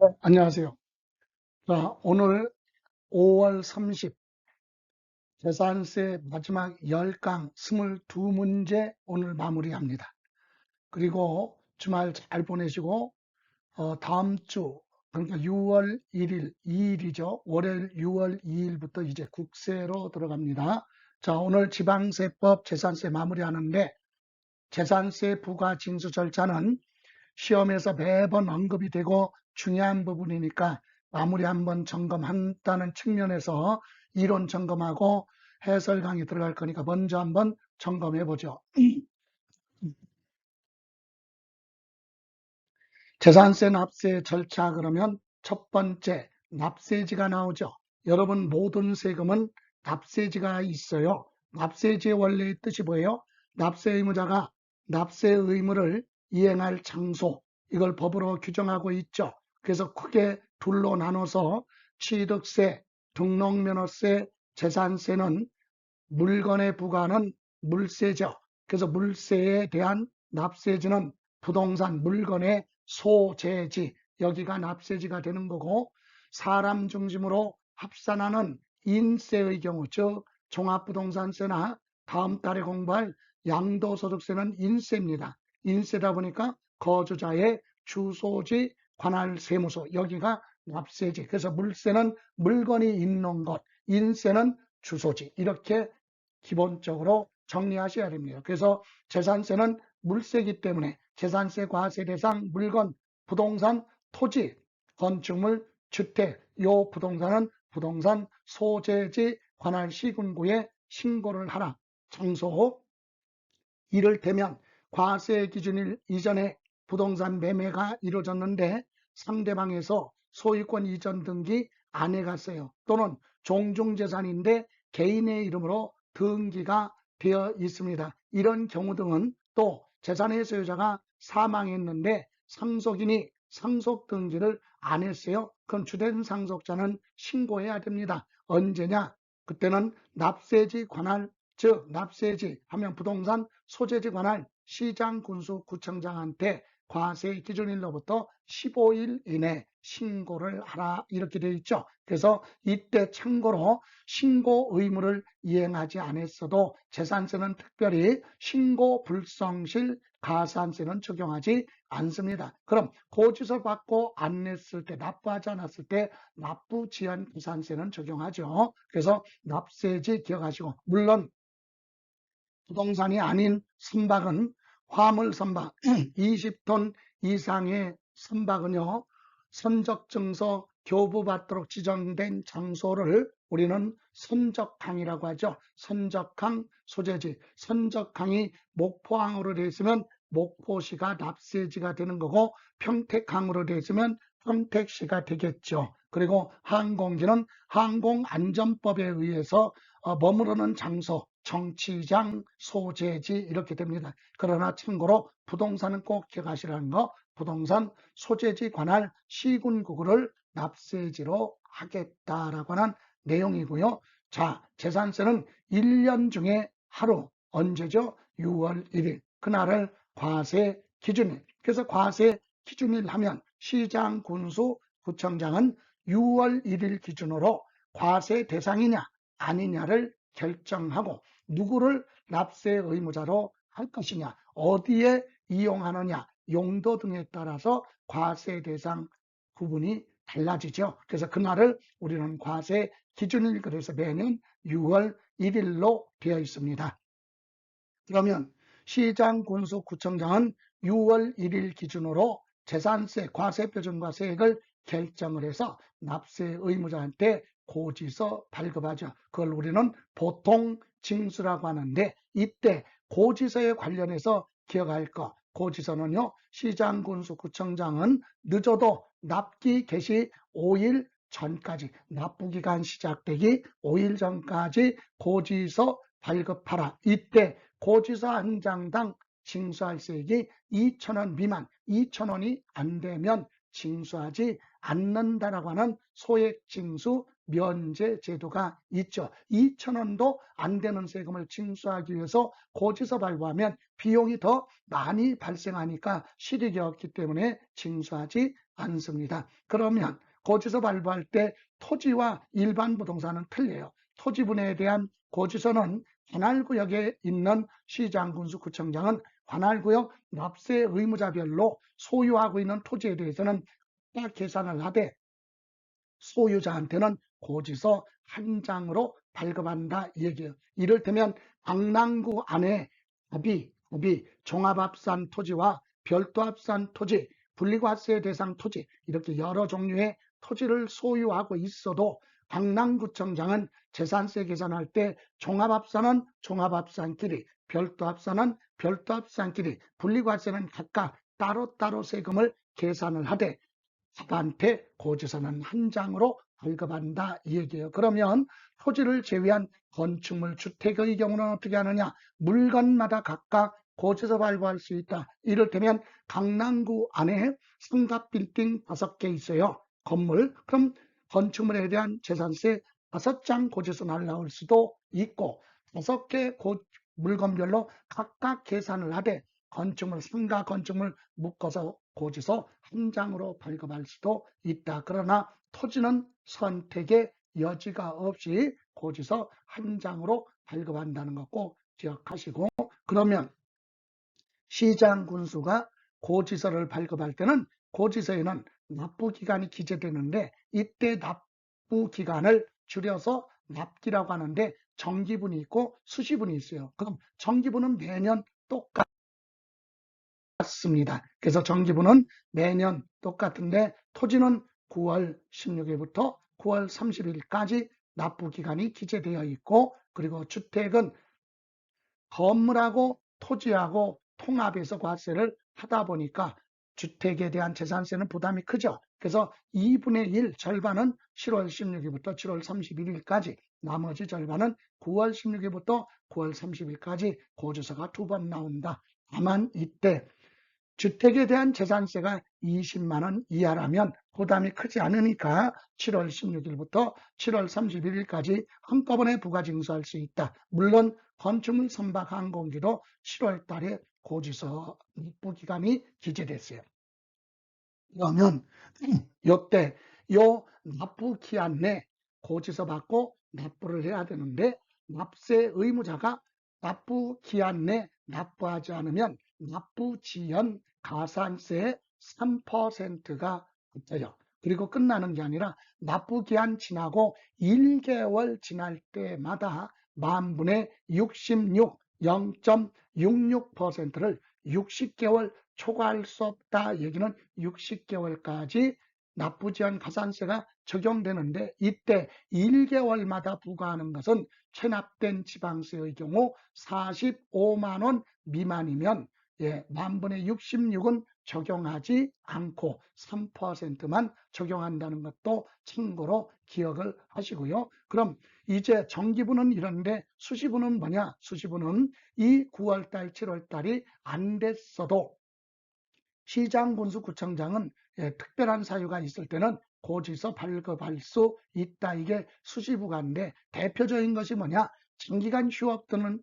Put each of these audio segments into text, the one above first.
네, 안녕하세요. 자, 오늘 5월 30 재산세 마지막 10강 22문제 오늘 마무리합니다. 그리고 주말 잘 보내시고 다음 주 그러니까 6월 1일 2일이죠. 월요일 6월 2일부터 이제 국세로 들어갑니다. 자, 오늘 지방세법 재산세 마무리하는데 재산세 부과 징수 절차는 시험에서 매번 언급이 되고 중요한 부분이니까 마무리 한번 점검한다는 측면에서 이론 점검하고 해설 강의 들어갈 거니까 먼저 한번 점검해 보죠. 재산세 납세 절차 그러면 첫 번째 납세지가 나오죠. 여러분 모든 세금은 납세지가 있어요. 납세지의 원래의 뜻이 뭐예요? 납세 의무자가 납세 의무를 이행할 장소, 이걸 법으로 규정하고 있죠. 그래서 크게 둘로 나눠서 취득세, 등록면허세, 재산세는 물건에 부과하는 물세죠. 그래서 물세에 대한 납세지는 부동산 물건의 소재지, 여기가 납세지가 되는 거고, 사람 중심으로 합산하는 인세의 경우, 즉 종합부동산세나 다음 달에 공부할 양도소득세는 인세입니다. 인세다 보니까 거주자의 주소지, 관할 세무서, 여기가 납세지. 그래서 물세는 물건이 있는 것, 인세는 주소지, 이렇게 기본적으로 정리하셔야 됩니다. 그래서 재산세는 물세이기 때문에 재산세 과세 대상 물건, 부동산, 토지, 건축물, 주택, 요 부동산은 부동산 소재지 관할 시군구에 신고를 하라. 장소, 이를테면 과세 기준일 이전에 부동산 매매가 이루어졌는데 상대방에서 소유권 이전 등기 안 해갔어요. 또는 종중재산인데 개인의 이름으로 등기가 되어 있습니다. 이런 경우 등은 또 재산의 소유자가 사망했는데 상속인이 상속 등기를 안 했어요. 그럼 주된 상속자는 신고해야 됩니다. 언제냐? 그때는 납세지 관할, 즉 납세지 하면 부동산 소재지 관할 시장군수구청장한테 과세 기준일로부터 15일 이내 신고를 하라, 이렇게 되어 있죠. 그래서 이때 참고로 신고 의무를 이행하지 않았어도 재산세는 특별히 신고 불성실 가산세는 적용하지 않습니다. 그럼 고지서 받고 안 냈을 때, 납부하지 않았을 때 납부지연 부산세는 적용하죠. 그래서 납세지 기억하시고, 물론 부동산이 아닌 선박은 화물 선박 20톤 이상의 선박은요, 선적증서 교부받도록 지정된 장소를 우리는 선적항이라고 하죠. 선적항 소재지, 선적항이 목포항으로 되어 있으면 목포시가 납세지가 되는 거고, 평택항으로 되어 있으면 평택시가 되겠죠. 그리고 항공기는 항공안전법에 의해서 머무르는 장소, 정치장, 소재지, 이렇게 됩니다. 그러나 참고로 부동산은 꼭 기억하시라는 거, 부동산 소재지 관할 시군구를 납세지로 하겠다라고 하는 내용이고요. 자, 재산세는 1년 중에 하루, 언제죠? 6월 1일. 그날을 과세 기준일. 그래서 과세 기준일 하면 시장, 군수, 구청장은 6월 1일 기준으로 과세 대상이냐 아니냐를 결정하고, 누구를 납세 의무자로 할 것이냐, 어디에 이용하느냐, 용도 등에 따라서 과세 대상 구분이 달라지죠. 그래서 그날을 우리는 과세 기준일, 그래서 매년 6월 1일로 되어 있습니다. 그러면 시장, 군수, 구청장은 6월 1일 기준으로 재산세, 과세표준과세액을 결정을 해서 납세 의무자한테 고지서 발급하죠. 그걸 우리는 보통 징수라고 하는데, 이때 고지서에 관련해서 기억할 거, 고지서는요, 시장, 군수, 구청장은 늦어도 납기 개시 5일 전까지, 납부기간 시작되기 5일 전까지 고지서 발급하라. 이때 고지서 한 장당 징수할 세액이 2,000원 미만, 2,000원이 안 되면 징수하지 않는다라고 하는 소액징수 면제 제도가 있죠. 2,000원도 안 되는 세금을 징수하기 위해서 고지서 발부하면 비용이 더 많이 발생하니까 실익이 없기 때문에 징수하지 않습니다. 그러면 고지서 발부할 때 토지와 일반 부동산은 틀려요. 토지분해에 대한 고지서는 관할구역에 있는 시장군수구청장은 관할구역 납세 의무자별로 소유하고 있는 토지에 대해서는 딱 계산을 하되 소유자한테는 고지서 한 장으로 발급한다 이 얘기예요. 이를테면 강남구 안에 갑이 종합합산 토지와 별도합산 토지, 분리과세 대상 토지 이렇게 여러 종류의 토지를 소유하고 있어도 강남구청장은 재산세 계산할 때 종합합산은 종합합산끼리, 별도합산은 별도합산끼리, 분리과세는 각각 따로따로 세금을 계산을 하되 갑한테 고지서는 한 장으로 발급한다 이 얘기예요. 그러면 토지를 제외한 건축물, 주택의 경우는 어떻게 하느냐? 물건마다 각각 고지서 발부할 수 있다. 이를테면 강남구 안에 상가빌딩 5개 있어요. 건물. 그럼 건축물에 대한 재산세 5장 고지서 날라올 수도 있고 5개 물건별로 각각 계산을 하되 건축물, 상가 건축물 묶어서 고지서 한 장으로 발급할 수도 있다. 그러나 토지는 선택의 여지가 없이 고지서 한 장으로 발급한다는 거 꼭 기억하시고, 그러면 시장 군수가 고지서를 발급할 때는 고지서에는 납부기간이 기재되는데 이때 납부기간을 줄여서 납기라고 하는데 정기분이 있고 수시분이 있어요. 그럼 정기분은 매년 똑같습니다. 그래서 정기분은 매년 똑같은데 토지는 9월 16일부터 9월 30일까지 납부기간이 기재되어 있고, 그리고 주택은 건물하고 토지하고 통합해서 과세를 하다 보니까 주택에 대한 재산세는 부담이 크죠. 그래서 2분의 1 절반은 7월 16일부터 7월 31일까지, 나머지 절반은 9월 16일부터 9월 30일까지 고지서가 2번 나온다. 다만 이때 주택에 대한 재산세가 20만 원 이하라면 부담이 크지 않으니까 7월 16일부터 7월 31일까지 한꺼번에 부가징수할 수 있다. 물론 건축물 선박 항공기도 7월 달에 고지서 납부기간이 기재됐어요. 그러면 이때 요 납부기한 내 고지서 받고 납부를 해야 되는데 납세 의무자가 납부기한 내 납부하지 않으면 납부지연 가산세 3%가 붙어요. 그리고 끝나는 게 아니라 납부기한 지나고 1개월 지날 때마다 만분의 66, 0.66%를 60개월 초과할 수 없다. 얘기는 60개월까지 납부지연 가산세가 적용되는데 이때 1개월마다 부과하는 것은 체납된 지방세의 경우 45만 원 미만이면 만분의 66은 적용하지 않고 3%만 적용한다는 것도 참고로 기억을 하시고요. 그럼 이제 정기분은 이런데 수시분은 뭐냐? 수시분은 이 9월달, 7월달이 안 됐어도 시장군수구청장은 특별한 사유가 있을 때는 고지서 발급할 수 있다. 이게 수시부가인데 대표적인 것이 뭐냐? 장기간 휴업 또는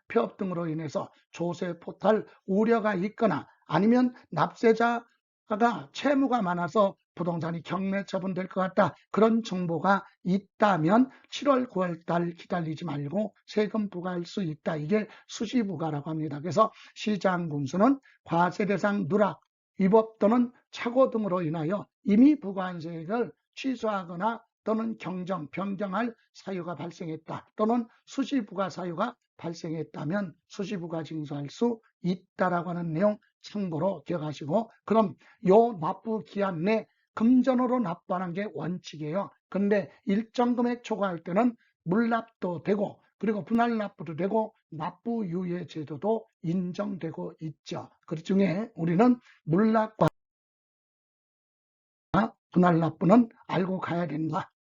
폐업 등으로 인해서 조세 포탈 우려가 있거나 아니면 납세자가 채무가 많아서 부동산이 경매 처분될 것 같다. 그런 정보가 있다면 7월, 9월 달 기다리지 말고 세금 부과할 수 있다. 이게 수시부과라고 합니다. 그래서 시장군수는 과세 대상 누락, 위법 또는 착오 등으로 인하여 이미 부과한 세액을 취소하거나 또는 경정, 변경할 사유가 발생했다. 또는 수시부과 사유가 발생했다면 수시부과 징수할 수 있다라고 하는 내용 참고로 기억하시고, 그럼 요 납부 기한 내 금전으로 납부하는 게 원칙이에요. 근데 일정 금액 초과할 때는 물납도 되고 그리고 분할 납부도 되고 납부 유예 제도도 인정되고 있죠. 그 중에 우리는 물납과 분할 납부는 알고 가야 된다.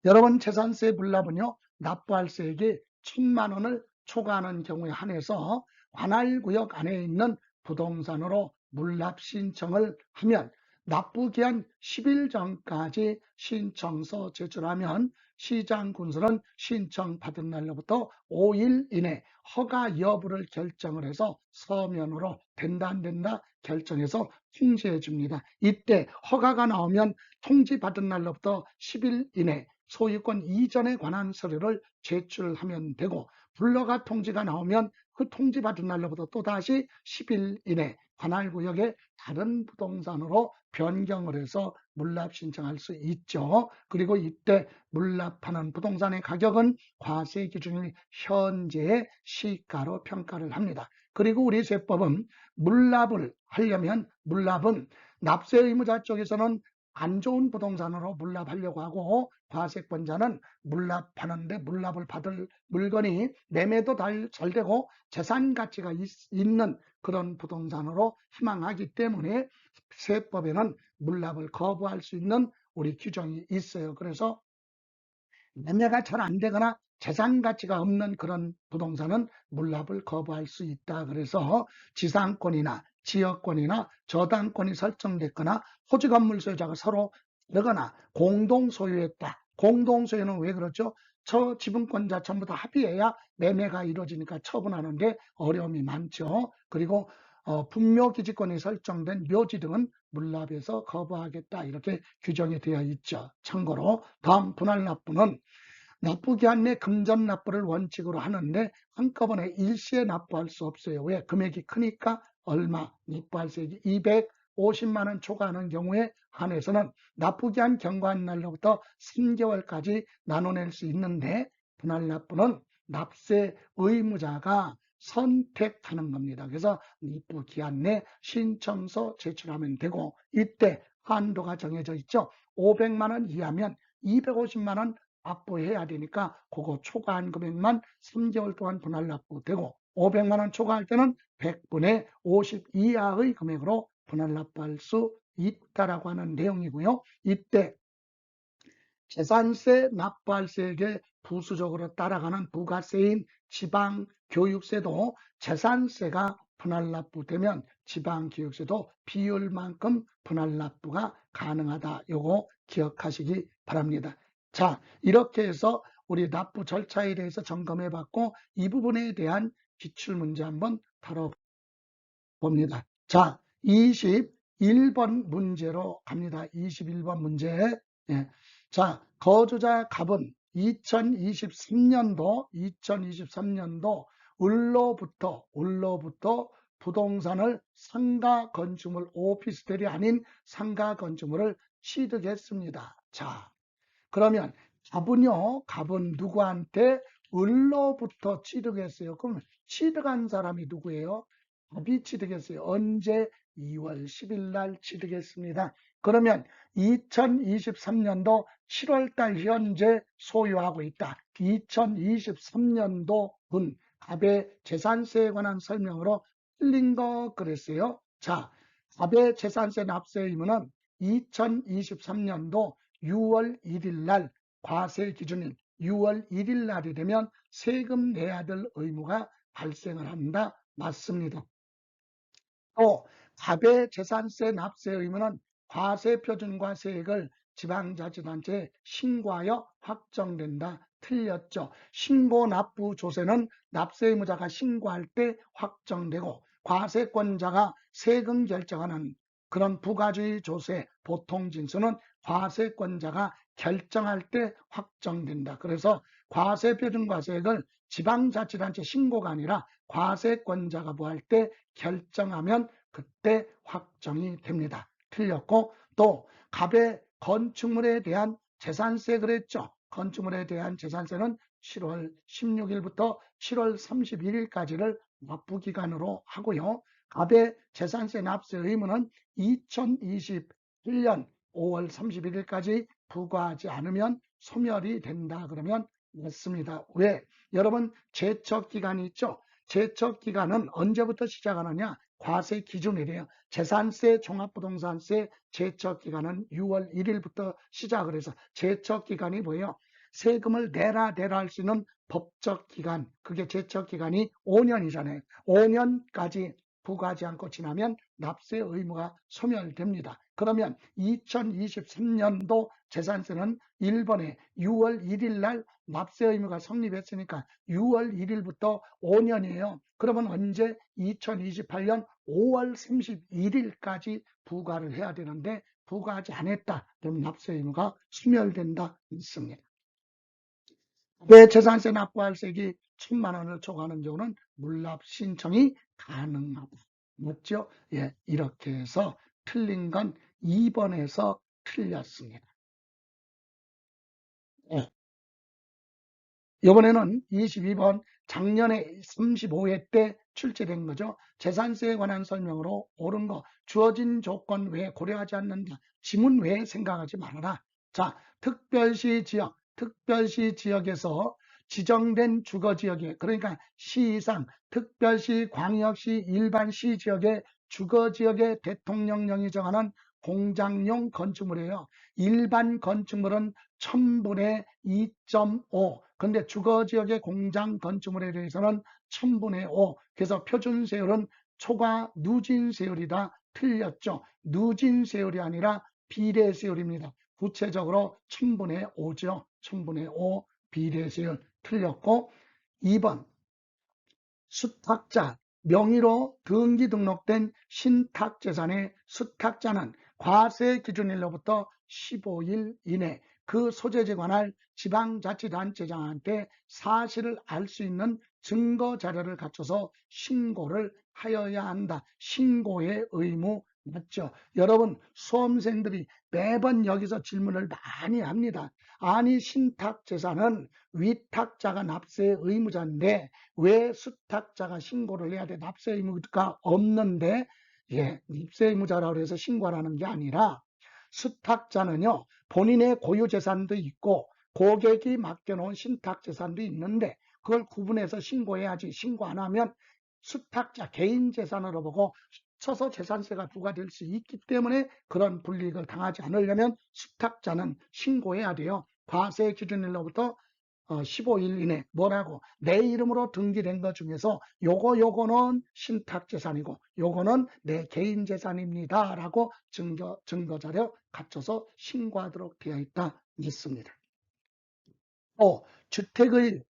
여러분 재산세 물납은요, 납부할 세액이 1,000만 원을 초과하는 경우에 한해서 관할구역 안에 있는 부동산으로 물납 신청을 하면 납부기한 10일 전까지 신청서 제출하면 시장군수는 신청받은 날로부터 5일 이내 허가 여부를 결정을 해서 서면으로 된다 안 된다 결정해서 통지해 줍니다. 이때 허가가 나오면 통지받은 날로부터 10일 이내 소유권 이전에 관한 서류를 제출하면 되고, 불허가 통지가 나오면 그 통지받은 날로부터 또다시 10일 이내 관할구역에 다른 부동산으로 변경을 해서 물납 신청할 수 있죠. 그리고 이때 물납하는 부동산의 가격은 과세 기준일 현재의 시가로 평가를 합니다. 그리고 우리 세법은 물납을 하려면 물납은 납세 의무자 쪽에서는 안 좋은 부동산으로 물납하려고 하고, 과세권자는 물납하는데 물납을 받을 물건이 매매도 잘 되고 재산 가치가 있는 그런 부동산으로 희망하기 때문에 세법에는 물납을 거부할 수 있는 우리 규정이 있어요. 그래서 매매가 잘 안 되거나 재산 가치가 없는 그런 부동산은 물납을 거부할 수 있다. 그래서 지상권이나 지역권이나 저당권이 설정됐거나 토지 건물 소유자가 서로 다르거나 공동 소유했다. 공동 소유는 왜 그렇죠? 저 지분권자 전부 다 합의해야 매매가 이루어지니까 처분하는데 어려움이 많죠. 그리고 분묘기지권이 설정된 묘지 등은 물납에서 거부하겠다, 이렇게 규정이 되어 있죠. 참고로 다음 분할납부는 납부기한 내 금전 납부를 원칙으로 하는데 한꺼번에 일시에 납부할 수 없어요. 왜? 금액이 크니까. 얼마 납부할 수 있지? 250만 원 초과하는 경우에 한해서는 납부기한 경과한 날로부터 3개월까지 나눠낼 수 있는데, 분할납부는 납세 의무자가 선택하는 겁니다. 그래서 납부기한 내 신청서 제출하면 되고, 이때 한도가 정해져 있죠. 500만 원 이하면 250만 원 납부해야 되니까 그거 초과한 금액만 3개월 동안 분할 납부되고, 500만 원 초과할 때는 100분의 50 이하의 금액으로 분할 납부할 수 있다라고 하는 내용이고요. 이때 재산세 납부할세액에 부수적으로 따라가는 부가세인 지방교육세도 재산세가 분할 납부되면 지방교육세도 비율만큼 분할 납부가 가능하다. 요거 기억하시기 바랍니다. 자, 이렇게 해서 우리 납부 절차에 대해서 점검해 봤고, 이 부분에 대한 기출문제 한번 다뤄봅니다. 자, 21번 문제로 갑니다. 21번 문제. 예. 자, 거주자 갑은 2023년도 을로부터 부동산을 상가 건축물, 오피스텔이 아닌 상가 건축물을 취득했습니다. 자, 그러면 갑은 누구한테 을로부터 취득했어요. 그럼 취득한 사람이 누구예요? 갑이 취득했어요. 언제? 2월 10일 날 취득했습니다. 그러면 2023년도 7월 달 현재 소유하고 있다. 2023년도분 갑의 재산세에 관한 설명으로 틀린 거 그랬어요. 자, 갑의 재산세 납세 의무는 2023년도 6월 1일 날, 과세 기준일 6월 1일 날이 되면 세금 내야 될 의무가 발생을 한다. 맞습니다. 또 갑의 재산세 납세 의무는 과세표준과 세액을 지방자치단체에 신고하여 확정된다. 틀렸죠. 신고 납부 조세는 납세 의무자가 신고할 때 확정되고, 과세권자가 세금 결정하는 그런 부가주의 조세 보통 징수는 과세권자가 결정할 때 확정된다. 그래서 과세표준과세액을 지방자치단체 신고가 아니라 과세권자가 뭐 할 때 결정하면 그때 확정이 됩니다. 틀렸고, 또 갑의 건축물에 대한 재산세 그랬죠. 건축물에 대한 재산세는 7월 16일부터 7월 31일까지를 납부기간으로 하고요. 갑의 재산세 납세 의무는 2021년 5월 31일까지 부과하지 않으면 소멸이 된다. 그러면 맞습니다. 왜? 여러분, 제척기간이 있죠. 제척기간은 언제부터 시작하느냐? 과세 기준이래요. 재산세, 종합부동산세 제척기간은 6월 1일부터 시작을 해서, 제척기간이 뭐예요? 세금을 내라 할 수 있는 법적 기간, 그게 제척기간이 5년이잖아요. 5년까지 부과하지 않고 지나면 납세 의무가 소멸됩니다. 그러면 2023년도 재산세는 1번에 6월 1일 날 납세 의무가 성립했으니까 6월 1일부터 5년이에요. 그러면 언제? 2028년 5월 31일까지 부과를 해야 되는데 부과하지 않았다. 그럼 납세 의무가 소멸된다. 있습니다. 왜 재산세 납부할 세액이 1,000만 원을 초과하는 경우는 물납 신청이 가능하다. 맞죠? 예, 이렇게 해서 틀린 건 2번에서 틀렸습니다. 예. 이번에는 22번 작년에 35회 때 출제된 거죠. 재산세에 관한 설명으로 옳은 거 주어진 조건 외에 고려하지 않는다. 지문 외에 생각하지 말아라. 자, 특별시 지역에서 지정된 주거지역에 그러니까 시 이상 특별시, 광역시, 일반시 지역의 주거지역에 대통령령이 정하는 공장용 건축물이에요. 일반 건축물은 1000분의 2.5 근데 주거지역의 공장 건축물에 대해서는 1000분의 5 그래서 표준세율은 초과 누진세율이다. 틀렸죠. 누진세율이 아니라 비례세율입니다. 구체적으로 1000분의 5죠. 1000분의 5 비례세율 틀렸고 2번 수탁자 명의로 등기 등록된 신탁재산의 수탁자는 과세 기준일로부터 15일 이내 그 소재지에 관할 지방자치단체장한테 사실을 알 수 있는 증거 자료를 갖춰서 신고를 하여야 한다. 신고의 의무 맞죠? 여러분 수험생들이 매번 여기서 질문을 많이 합니다. 아니 신탁재산은 위탁자가 납세 의무자인데 왜 수탁자가 신고를 해야 돼? 납세 의무가 없는데 예, 납세 의무자라고 해서 신고하라는 게 아니라 수탁자는요 본인의 고유재산도 있고 고객이 맡겨놓은 신탁재산도 있는데 그걸 구분해서 신고해야지. 신고 안 하면 수탁자 개인재산으로 보고 쳐서 재산세가 부과될 수 있기 때문에 그런 불이익을 당하지 않으려면 수탁자는 신고해야 돼요. 과세 기준일로부터 15일 이내 뭐라고 내 이름으로 등기된 것 중에서 요거는 신탁재산이고 요거는 내 개인재산입니다 라고 증거자료 갖춰서 신고하도록 되어 있다 있습니다. 주택의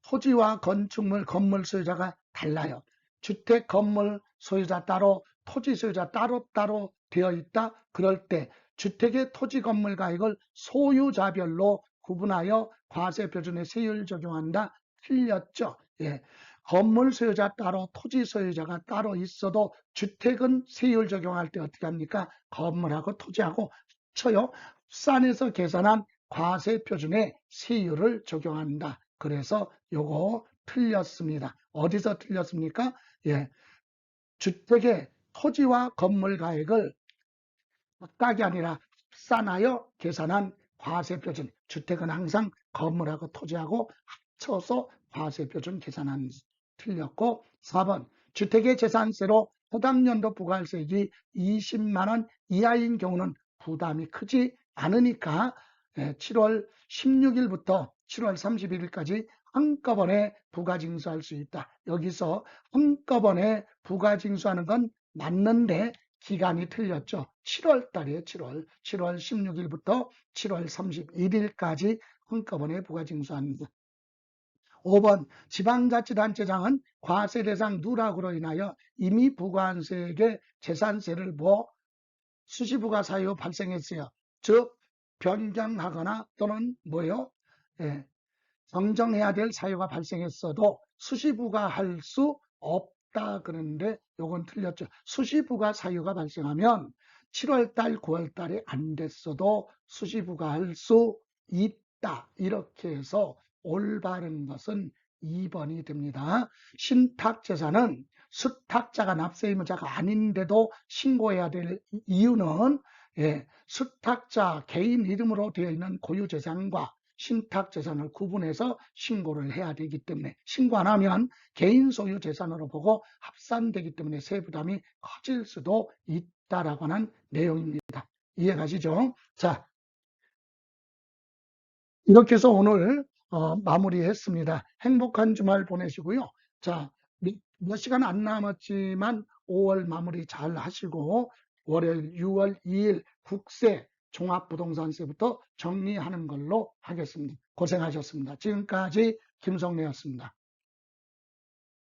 토지와 건축물, 건물 소유자가 달라요. 주택, 건물 소유자 따로, 토지 소유자 따로 되어 있다. 그럴 때 주택의 토지, 건물 가액을 소유자별로 구분하여 과세 표준의 세율 적용한다. 틀렸죠? 예. 건물 소유자 따로, 토지 소유자가 따로 있어도 주택은 세율 적용할 때 어떻게 합니까? 건물하고 토지하고 합쳐요. 합산해서 계산한 과세 표준의 세율을 적용한다. 그래서 요거 틀렸습니다. 어디서 틀렸습니까? 예. 주택의 토지와 건물 가액을 각각이 아니라 합산하여 계산한 과세표준. 주택은 항상 건물하고 토지하고 합쳐서 과세표준 계산한 틀렸고 4번 주택의 재산세로 해당 연도 부과세액이 20만 원 이하인 경우는 부담이 크지 않으니까 7월 16일부터 7월 31일까지 한꺼번에 부가징수할 수 있다. 여기서 한꺼번에 부가징수하는 건 맞는데 기간이 틀렸죠. 7월 달이에요. 7월 16일부터 7월 31일까지 한꺼번에 부가징수합니다. 5번 지방자치단체장은 과세 대상 누락으로 인하여 이미 부과한 세액의 재산세를 수시부과 사유 발생했어요. 즉 변경하거나 또는 정정해야 될 사유가 발생했어도 수시부과할 수 없다 그러는데 요건 틀렸죠. 수시부과 사유가 발생하면 7월달, 9월달에 안 됐어도 수시부과할 수 있다. 이렇게 해서 올바른 것은 2번이 됩니다. 신탁재산은 수탁자가 납세 의무자가 아닌데도 신고해야 될 이유는 수탁자 개인 이름으로 되어 있는 고유재산과 신탁재산을 구분해서 신고를 해야 되기 때문에 신고 안 하면 개인 소유 재산으로 보고 합산되기 때문에 세부담이 커질 수도 있다라고 하는 내용입니다. 이해가시죠? 자, 이렇게 해서 오늘 마무리했습니다. 행복한 주말 보내시고요. 자, 몇 시간 안 남았지만 5월 마무리 잘 하시고 월요일 6월 2일 국세 종합부동산세부터 정리하는 걸로 하겠습니다. 고생하셨습니다. 지금까지 김성래였습니다.